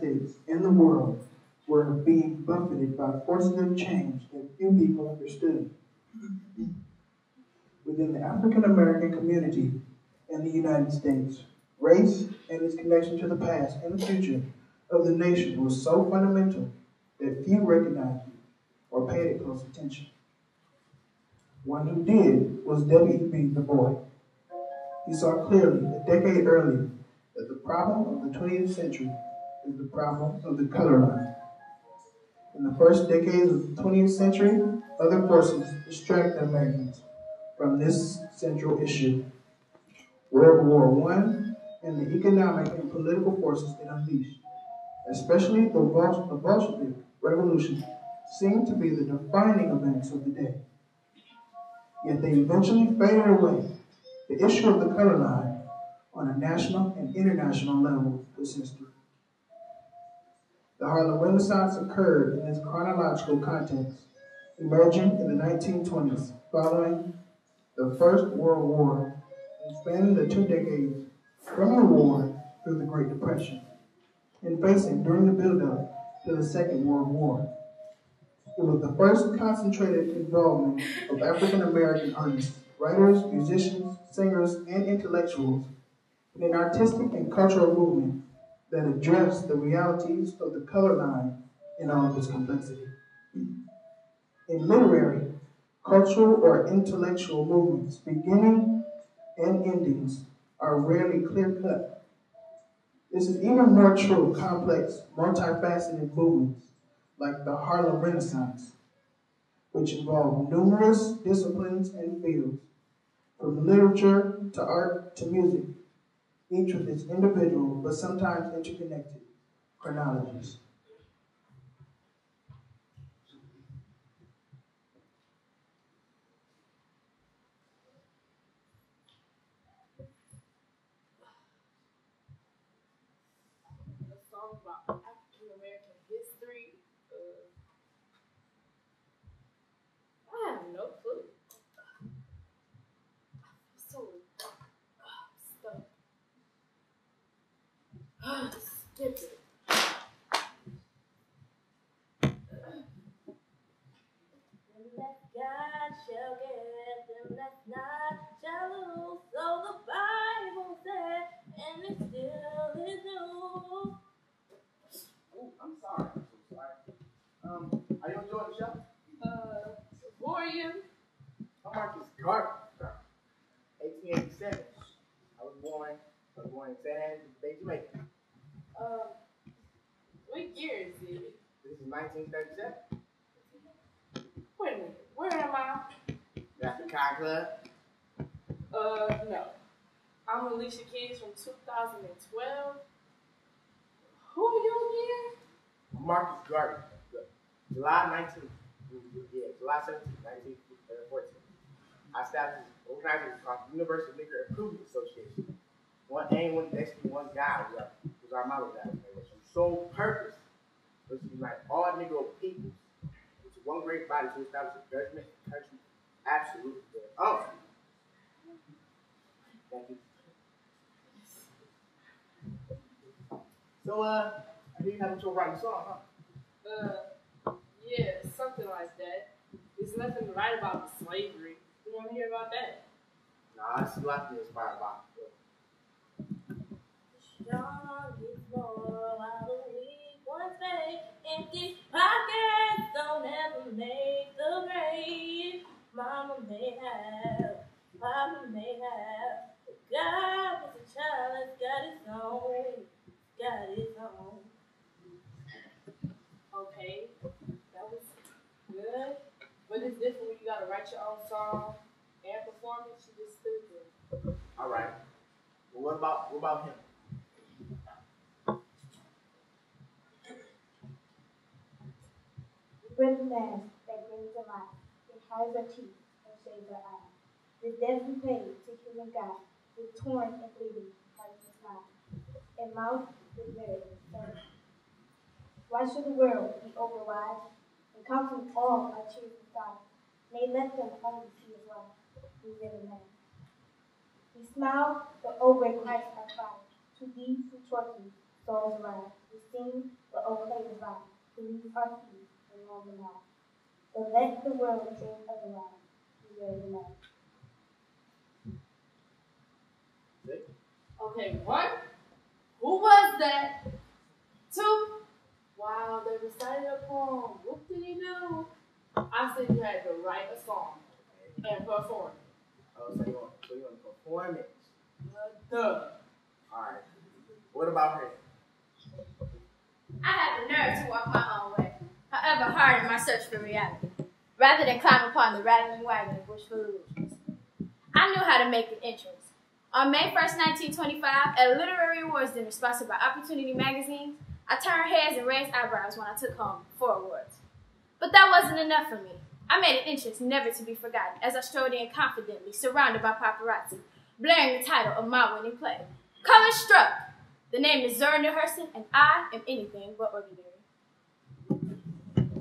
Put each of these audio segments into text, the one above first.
States and the world were being buffeted by forces of change that few people understood. Within the African American community in the United States, race and its connection to the past and the future of the nation was so fundamental that few recognized it or paid it close attention. One who did was W.E.B. Du Bois. He saw clearly a decade earlier that the problem of the 20th century is the problem of the color line. In the first decades of the 20th century, other forces distracted Americans from this central issue. World War I and the economic and political forces it unleashed, especially the Bolshevik Revolution, seemed to be the defining events of the day. Yet they eventually faded away. The issue of the color line on a national and international level persisted. The Harlem Renaissance occurred in this chronological context, emerging in the 1920s following the First World War and spanning the 2 decades from the war through the Great Depression, and facing during the build-up to the Second World War. It was the first concentrated involvement of African American artists, writers, musicians, singers, and intellectuals in an artistic and cultural movement that addressed the realities of the color line in all of its complexity. In literary, cultural, or intellectual movements, beginning and endings are rarely clear-cut. This is even more true of complex, multifaceted movements like the Harlem Renaissance, which involved numerous disciplines and fields, from literature to art to music, each with its individual but sometimes interconnected chronologies. A song about African American history. I have no clue. So stuck. Stupid. Them that God shall get, them that not shall lose. So the Bible said, and it still is new. Oh, I'm sorry. I'm so sorry. Are you enjoying the show? Who are you? I'm Marcus Gardner. 1887. I was born in San Andreas Bay, Jamaica. What year is it? This is 1937. Wait a minute, where am I? That's the Kai Club. No. I'm Alicia Keys from 2012. Who are you again? I'm Marcus Gardner. July 19th. Yeah, July 17th, 1914. I established an organization called the Universal Liquor Improvement Association. One aim, one destiny, one God was our motto that sole purpose was to unite all Negro peoples into one great body to establish a judgment country absolutely their own. Thank you. So, I didn't have to write a song, huh? Yeah, something like that. There's nothing to write about slavery. You want to hear about that? Nah, it's a lot to be inspired by. Strong gets more while the weak ones fade. Empty pockets don't ever make the grade. Mama may have, Papa may have, but God was a child that's got his own, got his own. Okay, that was good, but it's different when you gotta write your own song and perform it. You just stupid. All right. Well, what about him? Breath of man that brings to life. It hides our teeth and shades our eyes. The death we paid to human God, with torn and bleeding hearts and smiles, and mouth with mirror and why should the world be overwise and counting all our tears aside? May let them only see as well. We live in man. We smile, but over Christ our pride. Too deep, too tortured, souls arise. We sing, but oh play divine, beneath our feet and on the night. But let the world dream otherwise. We wear the night. Okay, 1. Who was that? 2. Wow, they recited a poem. What did he do? I said you had to write a song and perform it. Oh, so you want to perform it? Duh. Alright. What about her? I had the nerve to walk my own way, however hard in my search for reality, rather than climb upon the rattling wagon of wishful illusions. I knew how to make an entrance. On May 1st, 1925, at a literary awards dinner sponsored by Opportunity magazine, I turned heads and raised eyebrows when I took home 4 awards. But that wasn't enough for me. I made an entrance never to be forgotten as I strode in confidently, surrounded by paparazzi, blaring the title of my winning play. Color struck! The name is Zora Neale Hurston, and I am anything but ordinary.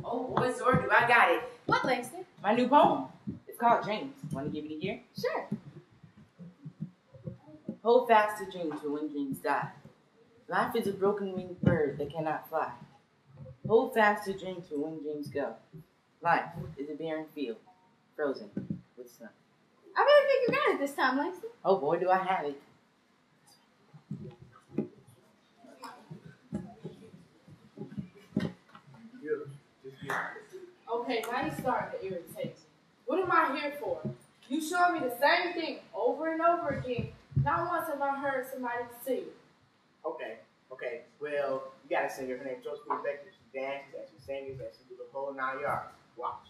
Oh boy, Zora, I got it. What, Langston? My new poem. It's called Dreams. Want to give it a hear? Sure. Hold fast to dreams for when dreams die. Life is a broken winged bird that cannot fly. Hold fast to dreams for when dreams go. Life is a barren field, frozen with snow. I really think you got it this time, Langston. Oh boy, do I have it. Okay, now you're starting to irritate me. What am I here for? You showing me the same thing over and over again. Not once have I heard somebody sing. Okay. Well, you gotta sing her. Her name's Josephine Becker. She dances and she sings and she do the whole 9 yards. Watch.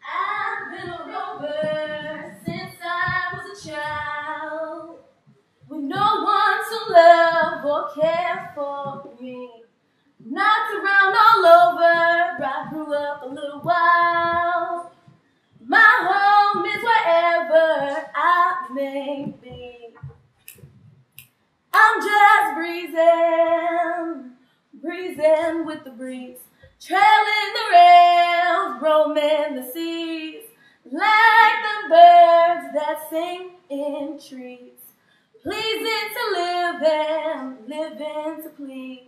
I've been a rover since I was a child, with no one to love or care for me. Knocked around all over, I grew up a little wild. My home is wherever I may be. I'm just breezing with the breeze, trailing the rails, roaming the seas, like the birds that sing in trees, pleasing to live and living to please.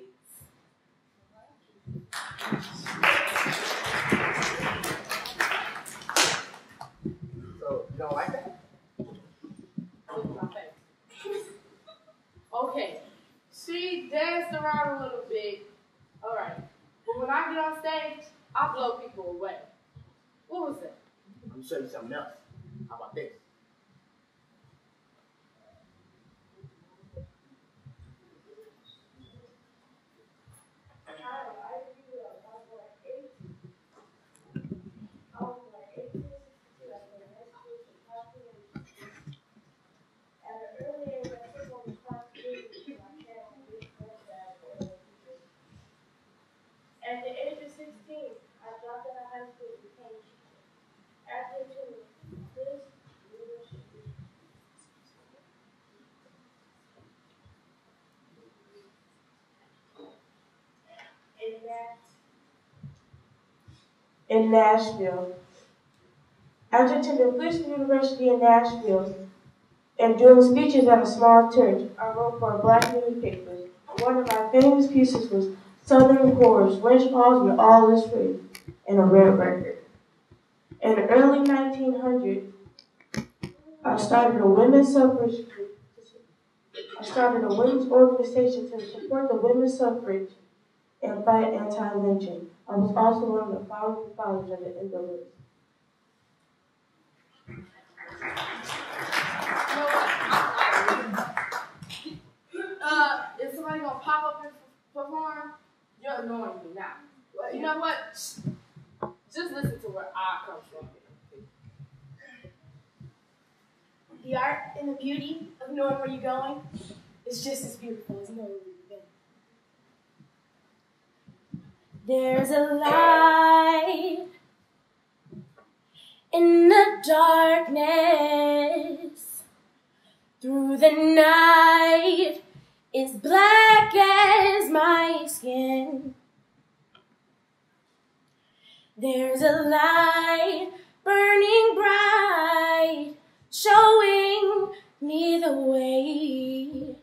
So, you don't like that? Look at my face. Okay, she danced around a little bit. All right, but when I get on stage, I blow people away. What was that? I'm gonna show you something else. How about this? At the age of 16, I dropped out of high school and became a teacher. After attending this university, in Nashville. After attending Princeton University in Nashville and doing speeches at a small church, I wrote for black newspapers. One of my famous pieces was Southern Chorus, Winch Falls Where All Is Free, and a rare record. In the early 1900s, I started a women's organization to support the women's suffrage and fight anti-lynching. I was also one of the founding fathers of the NAACP. Is somebody gonna pop up and perform? You're annoying me now. You know what? Just listen to where I come from. The art and the beauty of knowing where you're going is just as beautiful as knowing where you've been. There's a light in the darkness. Through the night, it's black as my skin. There's a light burning bright, showing me the way.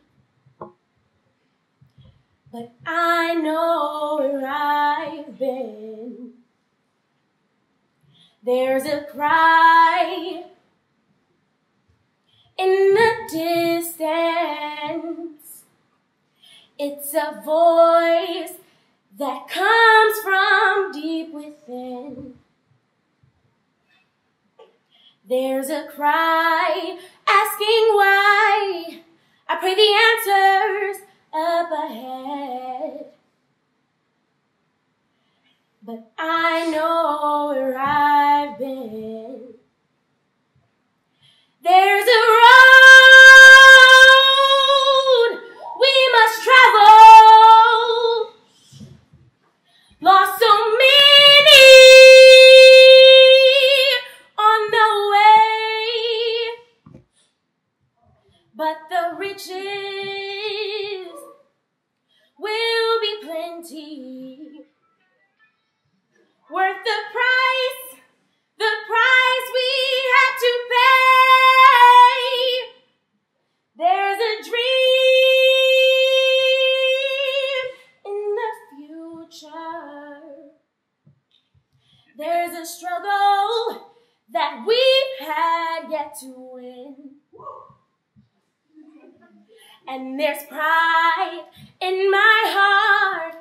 but I know where I've been. There's a cry in the distance. It's a voice that comes from deep within. There's a cry asking why. I pray the answers up ahead. But I know where I've been. There's a road we must travel. Lost so many on the way. But the riches will be plenty. Worth the price we had to pay. There's a dream in the future. There's a struggle that we've had yet to win. And there's pride in my heart,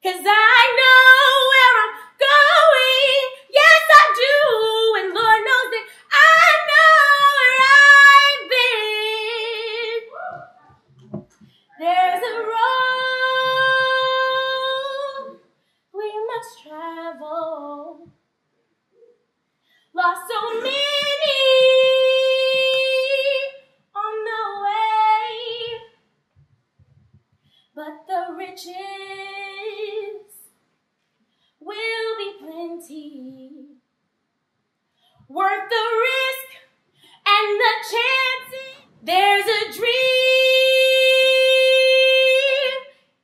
'cause I know where I'm going. Yes, I do. And Lord knows that I know where I've been. There's a road we must travel. Lost so many on the way. But the riches will be plenty. Worth the risk and the chances. There's a dream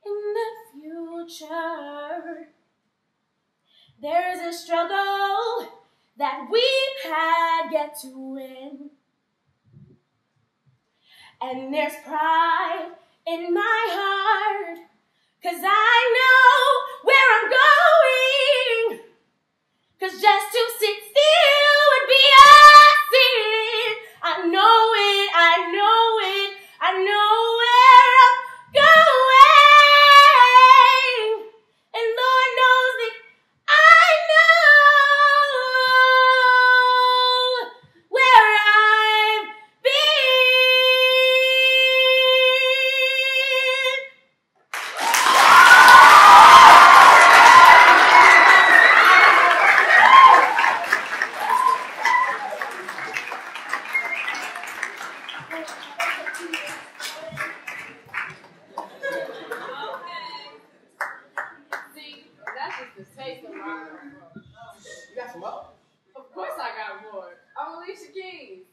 in the future. There's a struggle that we've had yet to win. And there's pride in my heart, 'cause I know where I'm going. 'Cause just to sit still would be a sin. I know it, I know it, I know where I'm going. And Lord knows that I know where I've been. See, that's just the taste of rock and roll. You got some more? Of course I got more. I'm Alicia Keys.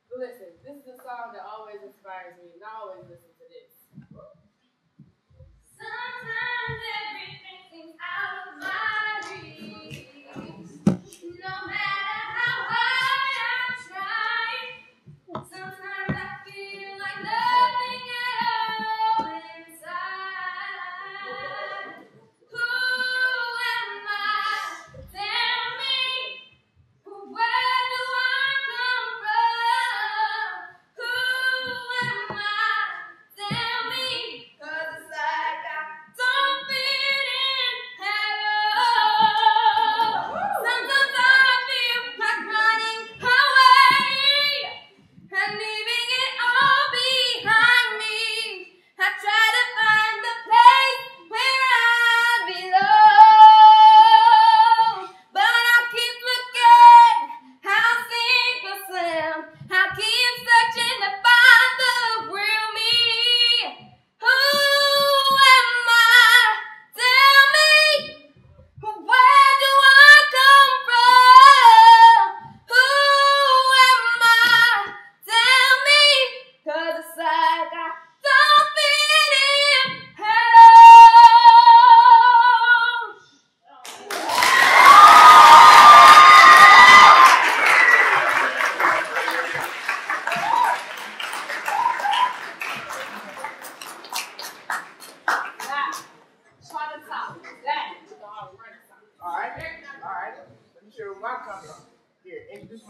But listen, this is a song that always inspires me, and I always listen to this. Sometimes everything seems out of my reach. No matter how hard I try, sometimes I feel like nothing at all inside. Who am I? Tell me, where do I come from? Who am I?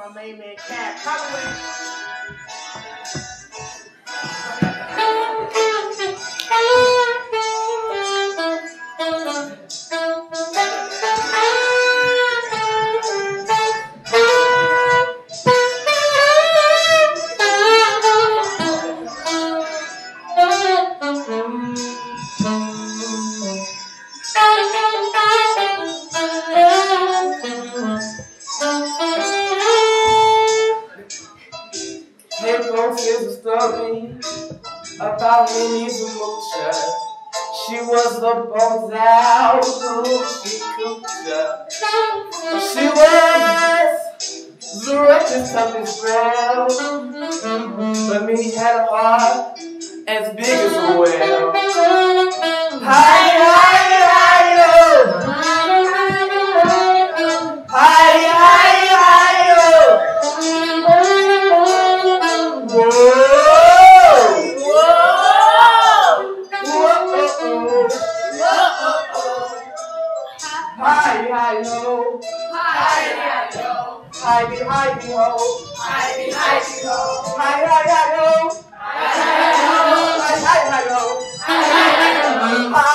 my main man Cat. Probably. Here folks is a story about Minnie's Moocher. She was the bones out Lucy Coocher. She was the richest of his friend, but Minnie had a heart as big as a well. Hi, hi, hi, oh. Hi, hi, hi, oh. Whoa! Whoa! Whoa! Hi, hi, ho! Hi, hi, ho! Hi, hi, hi, ho! Hi, hi, ho! Hi, hi, hi, ho! Hi, hi, hi, ho! Hi,